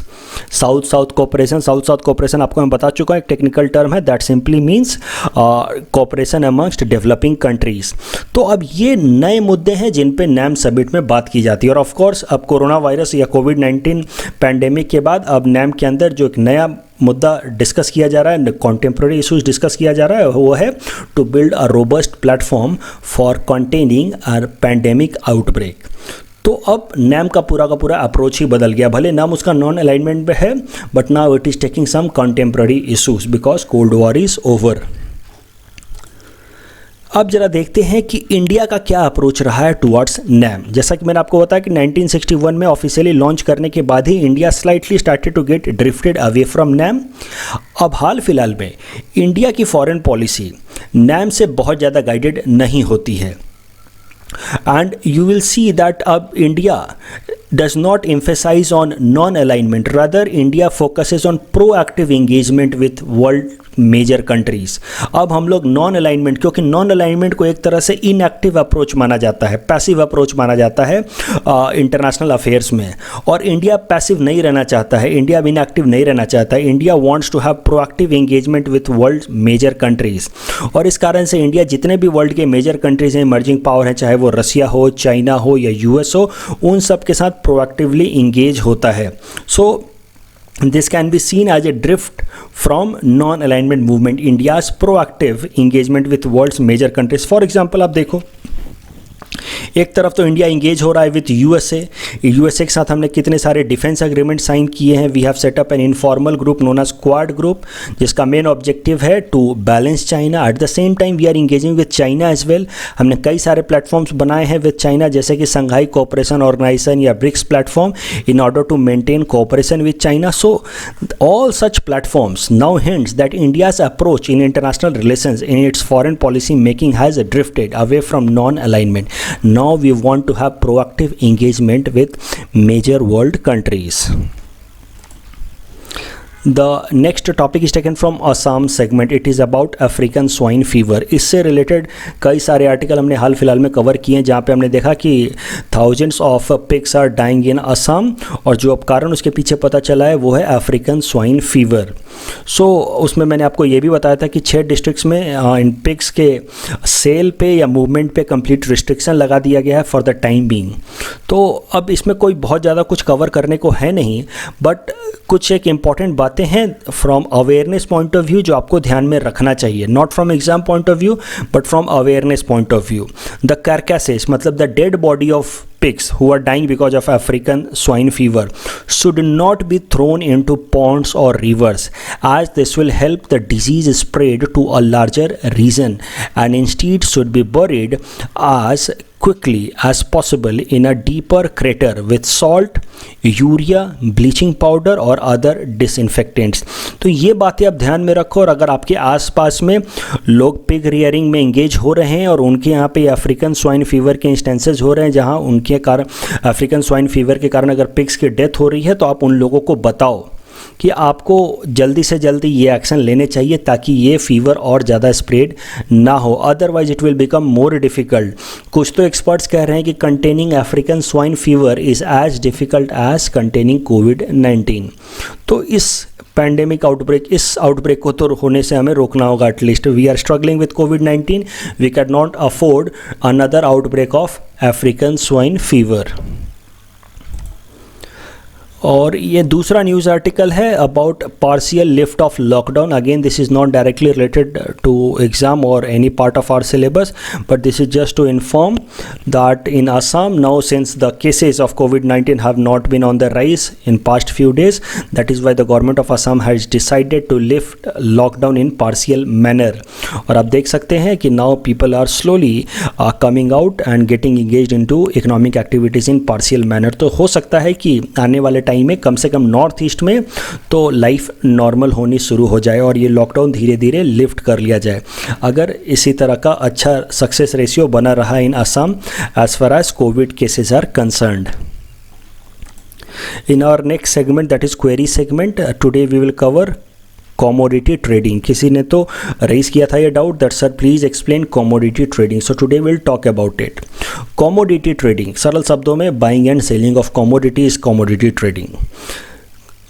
south south cooperation. South south cooperation आपको मैं बता चुका हूँ, एक टेक्निकल टर्म है that simply means cooperation amongst developing countries. तो अब ये नए मुद्दे हैं जिन पे नैम समिट में बात की जाती है। और ऑफ कोर्स अब कोरोना वायरस या कोविड-19 पैंडेमिक के बाद अब नैम के अंदर जो एक नया मुद्दा डिस्कस किया जा रहा है, कॉन्टेम्प्रेरी इशूज़ डिस्कस किया जा रहा है, वो है to build a robust platform for containing a pandemic outbreak. तो अब नैम का पूरा अप्रोच ही बदल गया। भले नाम उसका नॉन अलाइनमेंट में है, but now it is taking some contemporary issues because cold war is over. अब जरा देखते हैं कि इंडिया का क्या अप्रोच रहा है टुवर्ड्स नैम। जैसा कि मैंने आपको बताया कि 1961 में ऑफिशियली लॉन्च करने के बाद ही India slightly started to get drifted away from NAM. अब हाल फिलहाल में इंडिया की फॉरेन पॉलिसी नैम से बहुत ज़्यादा गाइडेड नहीं होती है, and you will see that अब India does not emphasize on non-alignment, rather India focuses on proactive engagement with world major countries. अब हम लोग नॉन अलाइनमेंट, क्योंकि नॉन अलाइनमेंट को एक तरह से इनएक्टिव अप्रोच माना जाता है, पैसिव अप्रोच माना जाता है इंटरनेशनल अफेयर्स में, और इंडिया पैसिव नहीं रहना चाहता है, इंडिया इनएक्टिव नहीं रहना चाहता है। India wants to have proactive engagement with world major countries, और इस कारण से इंडिया जितने भी वर्ल्ड के मेजर कंट्रीज़ हैं, इमर्जिंग पावर हैं, चाहे वो रसिया हो, चाइना हो या यूएस हो, उन सब के साथ प्रोएक्टिवली इंगेज होता है। सो this can be seen as a drift from non-alignment movement, India's proactive engagement with world's major countries. For example, आप देखो, एक तरफ तो इंडिया इंगेज हो रहा है विथ यूएसए के साथ हमने कितने सारे डिफेंस एग्रीमेंट साइन किए हैं। We have set up an informal group known as quad group, जिसका मेन ऑब्जेक्टिव है to balance China. At the same time we are engaging with China as well. हमने कई सारे प्लेटफॉर्म्स बनाए हैं विथ चाइना, जैसे कि संघाई कोऑपरेशन ऑर्गेनाइजेशन या BRICS platform, in order to maintain cooperation with China. So all such platforms now hints that India's approach in international relations in its foreign policy making has drifted away from non-alignment. Now we want to have proactive engagement with major world countries. The next topic is taken from Assam segment. It is about African swine fever. इससे रिलेटेड कई सारे आर्टिकल हमने हाल फिलहाल में कवर किए हैं, जहाँ पे हमने देखा कि thousands of pigs are dying in Assam, और जो अब कारण उसके पीछे पता चला है वो है अफ्रीकन स्वाइन फीवर। सो उसमें मैंने आपको ये भी बताया था कि 6 डिस्ट्रिक्ट्स में इन पिग्स के सेल पे या मूवमेंट पे कंप्लीट रिस्ट्रिक्शन लगा दिया गया है फॉर द टाइम बीइंग। तो अब इसमें कोई बहुत ज़्यादा कुछ कवर करने को है नहीं, बट कुछ एक इम्पॉर्टेंट बातें हैं from awareness point of view जो आपको ध्यान में रखना चाहिए, not from exam point of view but from awareness point of view. The carcasses, मतलब the dead body of pigs who are dying because of African swine fever should not be thrown into ponds or rivers, as this will help the disease spread to a larger region, and instead should be buried as quickly as possible in a deeper crater with salt, urea, bleaching powder और अदर डिसइंफेक्टेंट्स। तो ये बातें आप ध्यान में रखो, और अगर आपके आसपास में लोग पिग रियरिंग में इंगेज हो रहे हैं और उनके यहाँ पे अफ्रीकन स्वाइन फीवर के इंस्टेंसेस हो रहे हैं, जहाँ उनके कारण अफ्रीकन स्वाइन फीवर के कारण अगर पिग्स की डेथ हो रही है, तो आप उन लोगों को बताओ कि आपको जल्दी से जल्दी ये एक्शन लेने चाहिए ताकि ये फीवर और ज़्यादा स्प्रेड ना हो, otherwise it will become more difficult. कुछ तो एक्सपर्ट्स कह रहे हैं कि containing African swine fever is as difficult as containing कोविड-19। तो इस पैंडेमिक आउटब्रेक, इस आउटब्रेक को तो होने से हमें रोकना होगा। At least we are struggling with कोविड-19, we can not afford another outbreak of African swine fever. और ये दूसरा न्यूज़ आर्टिकल है about partial lift off lockdown. Again this is not directly related to exam और any part of our syllabus, but this is just to inform that in Assam now, since the cases of COVID-19 have not been on the rise in past few days, that is why the government of Assam has decided to lift lockdown in partial manner. और आप देख सकते हैं कि now people are slowly coming out and getting engaged into economic activities in partial manner. तो हो सकता है कि आने वाले टाइम में, कम से कम नॉर्थ ईस्ट में, तो लाइफ नॉर्मल होनी शुरू हो जाए और ये लॉकडाउन धीरे धीरे लिफ्ट कर लिया जाए। अगर इसी तरह का अच्छा सक्सेस रेशियो बना रहा in Assam as far as covid cases are concerned. In our next segment, that is query segment, today we will cover commodity trading. किसी ने तो रेज किया था ये doubt that sir please explain commodity trading. So today we'll talk about it. Commodity trading, सरल शब्दों में buying and selling of commodity is commodity trading.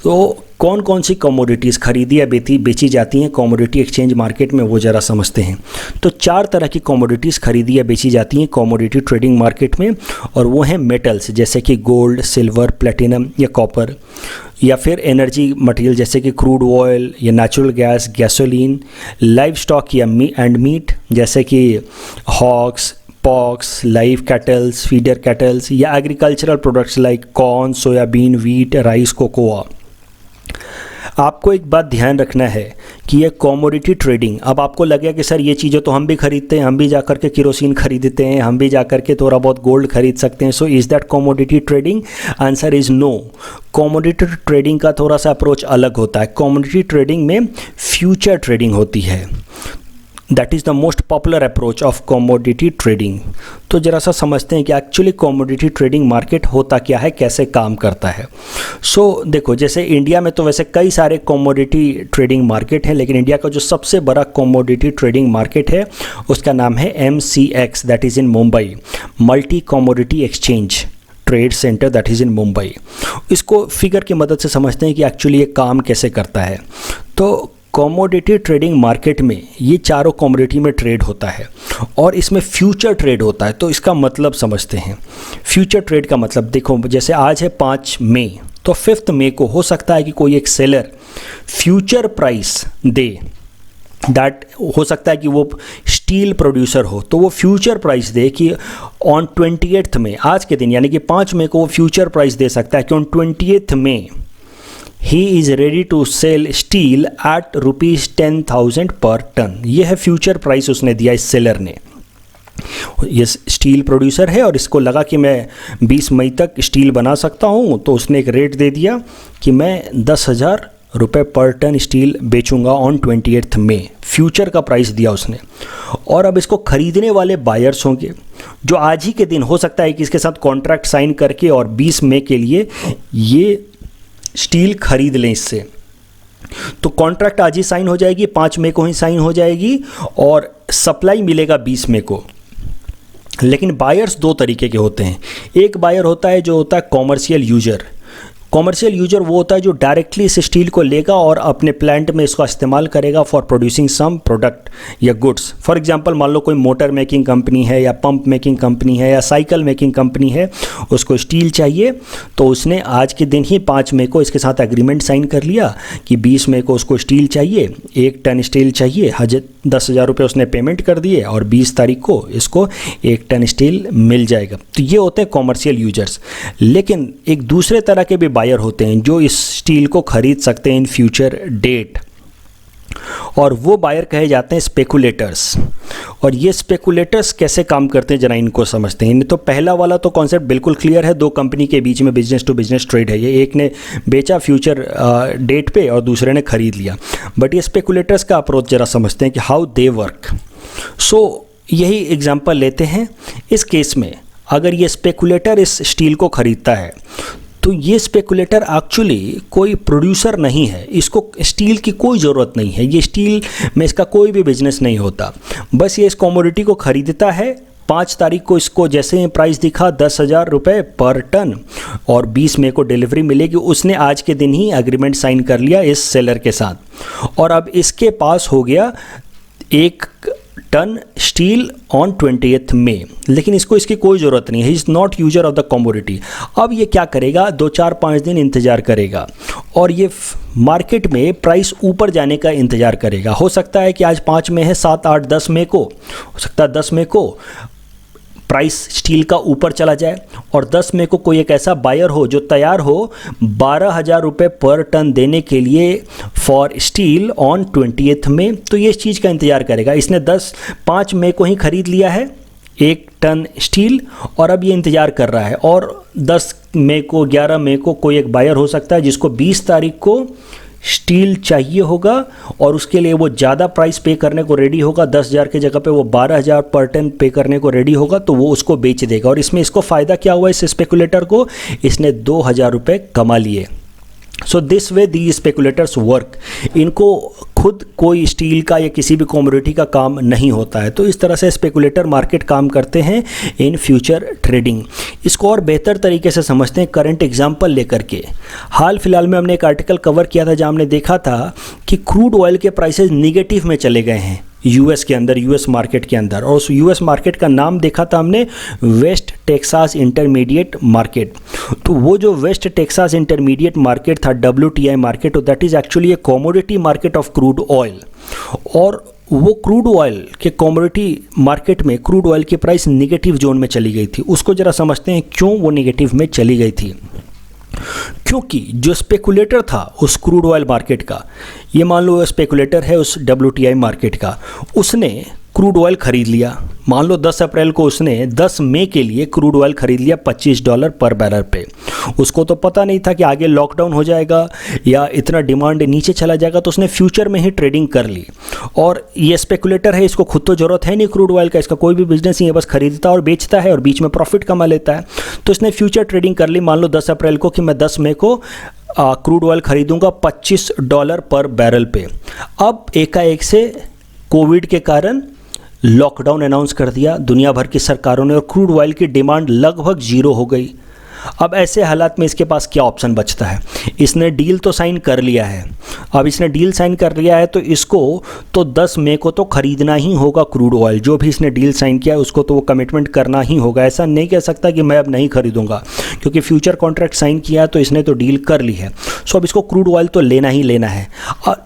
तो कौन कौन सी कमोडिटीज़ खरीदी या बेची जाती हैं कमोडिटी एक्सचेंज मार्केट में, वो ज़रा समझते हैं। तो 4 तरह की कमोडिटीज़ खरीदी या बेची जाती हैं कमोडिटी ट्रेडिंग मार्केट में, और वो हैं मेटल्स जैसे कि गोल्ड, सिल्वर, प्लेटिनम या कॉपर, या फिर एनर्जी मटेरियल जैसे कि क्रूड ऑयल या natural gas, gasoline, live stock या एंड मीट जैसे कि hogs, pox, live cattles, feeder cattles, या agricultural products like corn, soybean, wheat, rice, cocoa. आपको एक बात ध्यान रखना है कि ये कमोडिटी ट्रेडिंग, अब आपको लगेगा कि सर ये चीज़ें तो हम भी खरीदते हैं, हम भी जाकर के केरोसिन खरीदते हैं, हम भी जाकर के थोड़ा बहुत गोल्ड खरीद सकते हैं, so is that commodity trading? Answer is no. Commodity trading का थोड़ा सा अप्रोच अलग होता है। कमोडिटी ट्रेडिंग में फ्यूचर ट्रेडिंग होती है, that is the most popular approach of commodity trading. तो ज़रा सा समझते हैं कि एक्चुअली कमोडिटी ट्रेडिंग मार्केट होता क्या है, कैसे काम करता है। सो देखो, जैसे इंडिया में तो वैसे कई सारे कमोडिटी ट्रेडिंग मार्केट हैं, लेकिन इंडिया का जो सबसे बड़ा कमोडिटी ट्रेडिंग मार्केट है उसका नाम है MCX, that is in Mumbai, multi commodity exchange trade centre, that is in Mumbai. इसको फिगर की मदद से समझते हैं कि एक्चुअली ये काम कैसे करता है। तो कमोडिटी ट्रेडिंग मार्केट में ये चारों कमोडिटी में ट्रेड होता है और इसमें फ्यूचर ट्रेड होता है। तो इसका मतलब समझते हैं। फ्यूचर ट्रेड का मतलब देखो, जैसे आज है 5 मई, तो 5 मई को हो सकता है कि कोई एक seller future price they, that हो सकता है कि वो स्टील प्रोड्यूसर हो, तो वो फ्यूचर प्राइस दे कि ऑन 28 मई, आज के दिन यानी कि 5 मई को वो फ्यूचर प्राइस दे सकता है कि on 28 May he is ready to sell steel at ₹10,000 per ton. ये है फ्यूचर प्राइस उसने दिया इस सेलर ने। ये स्टील प्रोड्यूसर है और इसको लगा कि मैं 20 मई तक स्टील बना सकता हूँ, तो उसने एक रेट दे दिया कि मैं 10,000 रुपये पर टन स्टील बेचूंगा ऑन 28 मई। फ्यूचर का प्राइस दिया उसने। और अब इसको खरीदने वाले बायर्स होंगे जो आज ही के दिन हो सकता है कि इसके साथ कॉन्ट्रैक्ट साइन करके और 20 मई के लिए ये स्टील खरीद लें इससे। तो कॉन्ट्रैक्ट आज ही साइन हो जाएगी, 5 मई को ही साइन हो जाएगी और सप्लाई मिलेगा 20 मई को। लेकिन बायर्स 2 तरीके के होते हैं। एक बायर होता है जो होता है कॉमर्शियल यूजर। कॉमर्शियल यूजर वो होता है जो डायरेक्टली इस स्टील को लेगा और अपने प्लांट में इसका इस्तेमाल करेगा फॉर प्रोड्यूसिंग सम प्रोडक्ट या गुड्स। फॉर एग्जांपल, मान लो कोई मोटर मेकिंग कंपनी है या पंप मेकिंग कंपनी है या साइकिल मेकिंग कंपनी है, उसको स्टील चाहिए, तो उसने आज के दिन ही 5 मई को इसके साथ एग्रीमेंट साइन कर लिया कि 20 मई को उसको स्टील चाहिए, 1 टन स्टील चाहिए, 10,000 रुपये उसने पेमेंट कर दिए और 20 तारीख को इसको 1 टन स्टील मिल जाएगा। तो ये होते हैं कॉमर्शियल यूजर्स। लेकिन एक दूसरे तरह के भी बायर होते हैं जो इस स्टील को खरीद सकते हैं इन फ्यूचर डेट, और वो बायर कहे जाते हैं स्पेकुलेटर्स। और ये स्पेकुलेटर्स कैसे काम करते हैं जरा इनको समझते हैं। तो पहला वाला तो कॉन्सेप्ट बिल्कुल क्लियर है, 2 कंपनी के बीच में बिजनेस टू बिजनेस ट्रेड है। ये एक ने बेचा फ्यूचर डेट पे और दूसरे ने खरीद लिया। बट ये स्पेकुलेटर्स का अप्रोच जरा समझते हैं कि हाउ दे वर्क। सो यही एग्जांपल लेते हैं। इस केस में अगर ये स्पेकुलेटर इस स्टील को खरीदता है तो ये स्पेकुलेटर एक्चुअली कोई प्रोड्यूसर नहीं है, इसको स्टील की कोई ज़रूरत नहीं है, ये स्टील में इसका कोई भी बिजनेस नहीं होता। बस ये इस कमोडिटी को खरीदता है। 5 तारीख को इसको जैसे ही प्राइस दिखा 10,000 रुपये पर टन और 20 मई को डिलीवरी मिलेगी, उसने आज के दिन ही एग्रीमेंट साइन कर लिया इस सेलर के साथ। और अब इसके पास हो गया 1 टन स्टील ऑन 28 मई, लेकिन इसको इसकी कोई ज़रूरत नहीं है, he is not user of the commodity. अब ये क्या करेगा, 2, 4, 5 दिन इंतज़ार करेगा और ये मार्केट में प्राइस ऊपर जाने का इंतज़ार करेगा। हो सकता है कि आज 5 मई है, 7, 8, 10 मई को, हो सकता है 10 मई को प्राइस स्टील का ऊपर चला जाए और 10 मई को कोई एक ऐसा बायर हो जो तैयार हो 12,000 रुपये पर टन देने के लिए फॉर स्टील ऑन 28 मई, तो ये इस चीज़ का इंतज़ार करेगा। इसने 5 मई को ही ख़रीद लिया है 1 टन स्टील, और अब ये इंतज़ार कर रहा है। और 10 मई को, 11 मई को कोई एक बायर हो सकता है जिसको 20 तारीख को स्टील चाहिए होगा, और उसके लिए वो ज़्यादा प्राइस पे करने को रेडी होगा। 10,000 की जगह पे वो 12,000 पर टन पे करने को रेडी होगा, तो वो उसको बेच देगा। और इसमें इसको फ़ायदा क्या हुआ इस स्पेकुलेटर को, इसने 2,000 रुपये कमा लिए। So this way the speculators work. इनको खुद कोई स्टील का या किसी भी कमोडिटी का काम नहीं होता है। तो इस तरह से स्पेकुलेटर मार्केट काम करते हैं इन फ्यूचर ट्रेडिंग। इसको और बेहतर तरीके से समझते हैं करंट एग्जांपल लेकर के। हाल फिलहाल में हमने एक आर्टिकल कवर किया था जहां हमने देखा था कि क्रूड ऑयल के प्राइसेस निगेटिव में चले गए हैं यूएस के अंदर, यूएस मार्केट के अंदर। और उस यूएस मार्केट का नाम देखा था हमने वेस्ट टेक्सास इंटरमीडिएट मार्केट। तो वो जो वेस्ट टेक्सास इंटरमीडिएट मार्केट था, WTI market, that is actually A commodity market of crude oil. और वो क्रूड ऑयल के कमोडिटी मार्केट में क्रूड ऑयल की प्राइस निगेटिव जोन में चली गई थी। उसको ज़रा समझते हैं क्यों वो निगेटिव में चली गई थी। क्योंकि जो स्पेकुलेटर था उस क्रूड ऑयल मार्केट का, ये मान लो स्पेकुलेटर है उस WTI मार्केट का, उसने क्रूड ऑयल ख़रीद लिया। मान लो 10 अप्रैल को उसने 10 मई के लिए क्रूड ऑयल ख़रीद लिया $25 पर बैरल पे। उसको तो पता नहीं था कि आगे लॉकडाउन हो जाएगा या इतना डिमांड नीचे चला जाएगा, तो उसने फ्यूचर में ही ट्रेडिंग कर ली। और ये स्पेकुलेटर है, इसको खुद तो ज़रूरत है नहीं क्रूड ऑयल का, इसका कोई भी बिजनेस नहीं है, बस खरीदता और बेचता है और बीच में प्रॉफिट कमा लेता है। तो इसने फ्यूचर ट्रेडिंग कर ली। मान लो 10 अप्रैल को कि मैं 10 मई को क्रूड ऑयल ख़रीदूँगा $25 पर बैरल पे। अब एकाएक से कोविड के कारण लॉकडाउन अनाउंस कर दिया दुनिया भर की सरकारों ने, और क्रूड ऑयल की डिमांड लगभग 0 हो गई। अब ऐसे हालात में इसके पास क्या ऑप्शन बचता है? इसने डील तो साइन कर लिया है। अब इसने डील साइन कर लिया है तो इसको तो 10 मई को तो ख़रीदना ही होगा क्रूड ऑयल। जो भी इसने डील साइन किया है उसको तो वो कमिटमेंट करना ही होगा। ऐसा नहीं कह सकता कि मैं अब नहीं खरीदूंगा, क्योंकि फ्यूचर कॉन्ट्रैक्ट साइन किया है तो इसने तो डील कर ली है। सो अब इसको क्रूड ऑयल तो लेना ही लेना है।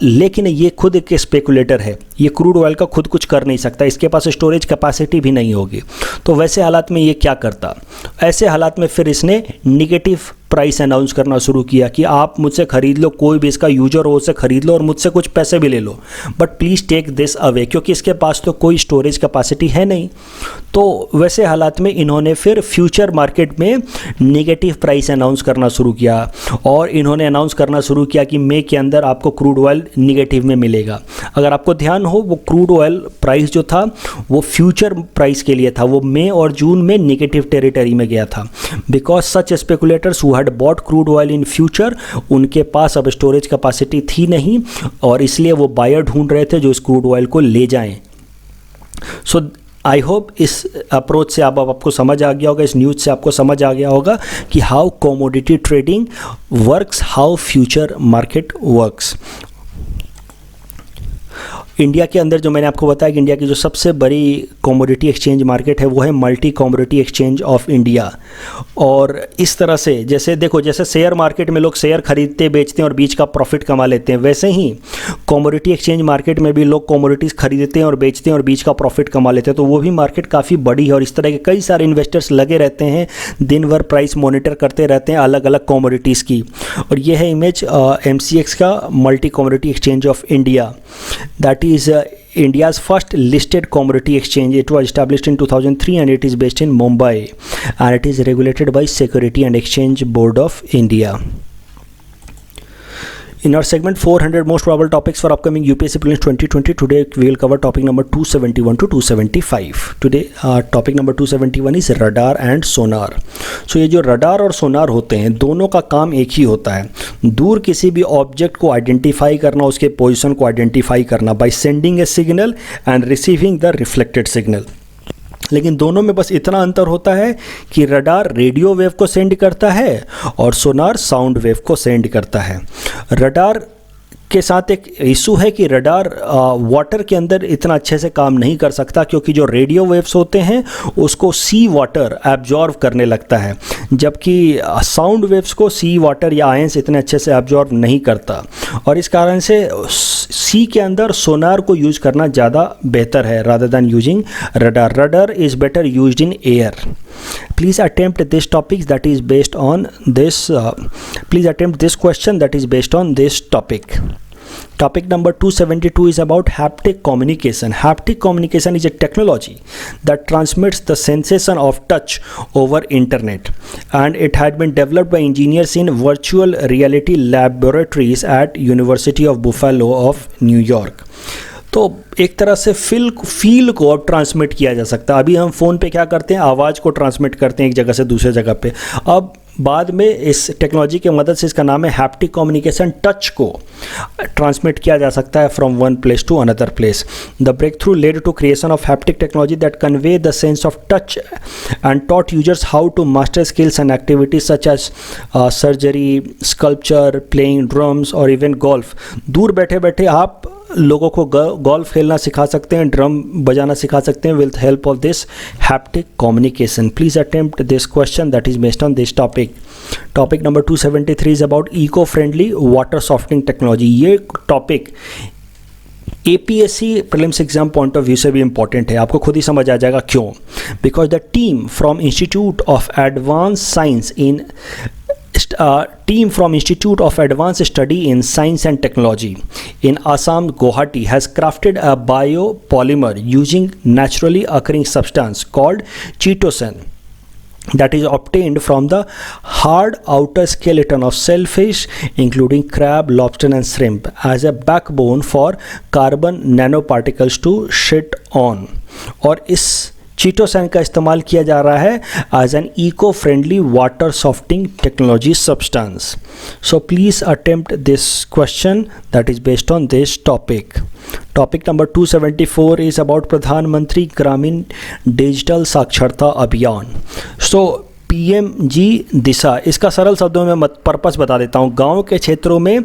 लेकिन ये खुद एक स्पेकुलेटर है, ये क्रूड ऑयल का खुद कुछ कर नहीं सकता, इसके पास स्टोरेज कैपेसिटी भी नहीं होगी। तो वैसे हालात में ये क्या करता? ऐसे हालात में फिर इसने निगेटिव प्राइस अनाउंस करना शुरू किया कि आप मुझसे ख़रीद लो, कोई भी इसका यूजर हो उसे ख़रीद लो और मुझसे कुछ पैसे भी ले लो, but please take this away, क्योंकि इसके पास तो कोई स्टोरेज कैपेसिटी है नहीं। तो वैसे हालात में इन्होंने फिर फ्यूचर मार्केट में नेगेटिव प्राइस अनाउंस करना शुरू किया, और इन्होंने अनाउंस करना शुरू किया कि मई के अंदर आपको क्रूड ऑयल निगेटिव में मिलेगा। अगर आपको ध्यान हो, वो क्रूड ऑयल प्राइस जो था वो फ्यूचर प्राइस के लिए था, वो मई और जून में निगेटिव टेरिटरी में गया था। Because such speculators who had bought crude oil in future, उनके पास अब स्टोरेज कैपेसिटी थी नहीं, और इसलिए वो बायर ढूंढ रहे थे जो इस क्रूड ऑयल को ले जाएं। सो आई होप इस अप्रोच से अब आपको समझ आ गया होगा, इस न्यूज़ से आपको समझ आ गया होगा कि how commodity trading works, how future market works. India के अंदर जो मैंने आपको बताया कि इंडिया की जो सबसे बड़ी कमोडिटी एक्सचेंज मार्केट है वो है multi commodity exchange of India. और इस तरह से जैसे देखो, जैसे शेयर मार्केट में लोग शेयर खरीदते बेचते हैं और बीच का प्रॉफिट कमा लेते हैं, वैसे ही कमोडिटी एक्सचेंज मार्केट में भी लोग कमोडिटीज़ खरीदते हैं और बेचते हैं और बीच का प्रॉफिट कमा लेते हैं। तो वो भी मार्केट काफ़ी बड़ी है और इस तरह के कई सारे इन्वेस्टर्स लगे रहते हैं, दिन भर प्राइस मॉनिटर करते रहते हैं अलग अलग कमोडिटीज़ की। और ये है इमेज MCX का multi commodity exchange of India, that is India's first listed commodity exchange. It was established in 2003 and it is based in Mumbai, and it is regulated by Security and Exchange Board of India. In our segment 400 most probable topics for upcoming UPSC prelims 2020, today we will cover topic number 271 to 275. Today topic number 271 is radar and sonar. So ये जो रडार और सोनार होते हैं दोनों का काम एक ही होता है, दूर किसी भी ऑब्जेक्ट को आइडेंटिफाई करना, उसके पोजीशन को आइडेंटिफाई करना by sending A signal and receiving the reflected signal. लेकिन दोनों में बस इतना अंतर होता है कि रडार रेडियो वेव को सेंड करता है और सोनार साउंड वेव को सेंड करता है। रडार के साथ एक इशू है कि रडार वाटर के अंदर इतना अच्छे से काम नहीं कर सकता, क्योंकि जो रेडियो वेव्स होते हैं उसको सी वाटर एब्जॉर्व करने लगता है, जबकि साउंड वेव्स को सी वाटर या आयंस इतने अच्छे से एब्जॉर्व नहीं करता। और इस कारण से सी के अंदर सोनार को यूज करना ज़्यादा बेहतर है rather than using radar. Radar is better used in air. Please attempt this topic that is based on this. Please attempt this question that is based on this topic. Topic number 272 is about haptic communication. Haptic communication is a technology that transmits the sensation of touch over internet, and it had been developed by engineers in virtual reality laboratories at University of Buffalo of New York. तो एक तरह से फील को अब ट्रांसमिट किया जा सकता है. अभी हम फ़ोन पे क्या करते हैं, आवाज़ को ट्रांसमिट करते हैं एक जगह से दूसरे जगह पे. अब बाद में इस टेक्नोलॉजी की मदद से, इसका नाम है हैप्टिक कम्युनिकेशन, टच को ट्रांसमिट किया जा सकता है from one place to another place. The break through led to creation of haptic technology that convey the sense of touch and taught users how to master skills and activities such as surgery, sculpture, playing drums और इवन गोल्फ. दूर बैठे बैठे आप लोगों को गोल्फ खेलना सिखा सकते हैं, ड्रम बजाना सिखा सकते हैं with help of this haptic communication. Please attempt this question that is based on this topic. Topic number 273 is about eco friendly water softening technology. ये topic APSC prelims exam point of view से भी इंपॉर्टेंट है. आपको खुद ही समझ आ जाएगा क्यों. Because the team from institute of advance science in team from Institute of Advanced Study in Science and Technology in Assam, Guwahati, has crafted a biopolymer using naturally occurring substance called chitosan that is obtained from the hard outer skeleton of shellfish including crab, lobster and shrimp as a backbone for carbon nanoparticles to sit on. और इस चीटोसन का इस्तेमाल किया जा रहा है as an eco friendly water softening technology substance. So please attempt this question that is based on this topic. Topic number 274 is about Pradhanmantri Gramin digital साक्षरता अभियान. सो PMG दिशा, इसका सरल शब्दों में पर्पस बता देता हूँ. गांव के क्षेत्रों में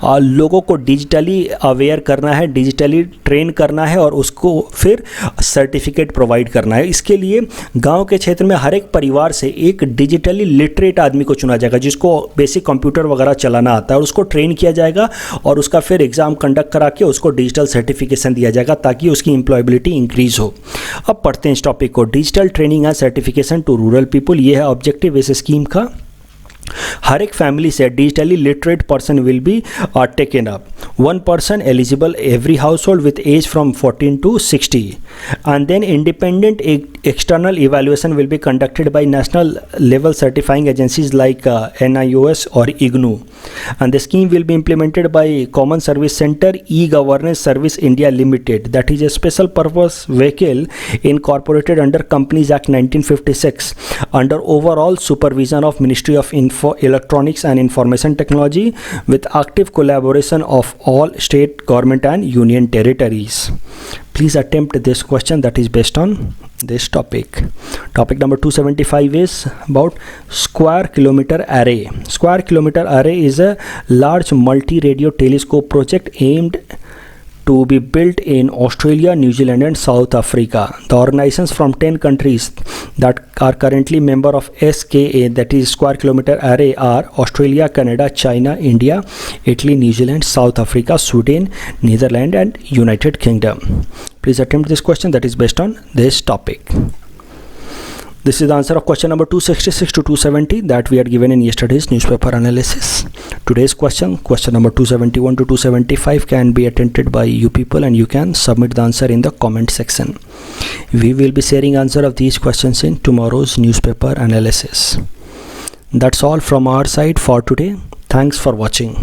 लोगों को डिजिटली अवेयर करना है, डिजिटली ट्रेन करना है और उसको फिर सर्टिफिकेट प्रोवाइड करना है. इसके लिए गांव के क्षेत्र में हर एक परिवार से एक डिजिटली लिटरेट आदमी को चुना जाएगा जिसको बेसिक कंप्यूटर वगैरह चलाना आता है, और उसको ट्रेन किया जाएगा और उसका फिर एग्ज़ाम कंडक्ट करा के उसको डिजिटल सर्टिफिकेशन दिया जाएगा ताकि उसकी एम्प्लॉयबिलिटी इंक्रीज हो. अब पढ़ते हैं इस टॉपिक को. Digital training and certification to rural people, ये है ऑब्जेक्टिव इस स्कीम का. हर एक फैमिली से digitally literate person will be taken up. One person eligible every household with age from 14 to 60, and then independent external evaluation will be conducted by national level certifying agencies like NIOS or IGNOU, and the scheme will be implemented by Common Service Center E-Governance Service India Limited, that is a special purpose vehicle incorporated under Companies Act 1956 under overall supervision of Ministry of Electronics and Information Technology with active collaboration of all state government and union territories. Please attempt this question that is based on this topic. Topic number 275 is about Square Kilometre Array. Square Kilometre Array is a large multi-radio telescope project aimed to be built in Australia, New Zealand and South Africa. The organizations from 10 countries that are currently member of SKA, that is Square Kilometre Array, are Australia, Canada, China, India, Italy, New Zealand, South Africa, Sweden, Netherlands and United Kingdom. Please attempt this question that is based on this topic. This is the answer of question number 266 to 270 that we had given in yesterday's newspaper analysis. Today's question number 271 to 275 can be attempted by you people, and you can submit the answer in the comment section. We will be sharing answer of these questions in tomorrow's newspaper analysis. That's all from our side for today. Thanks for watching.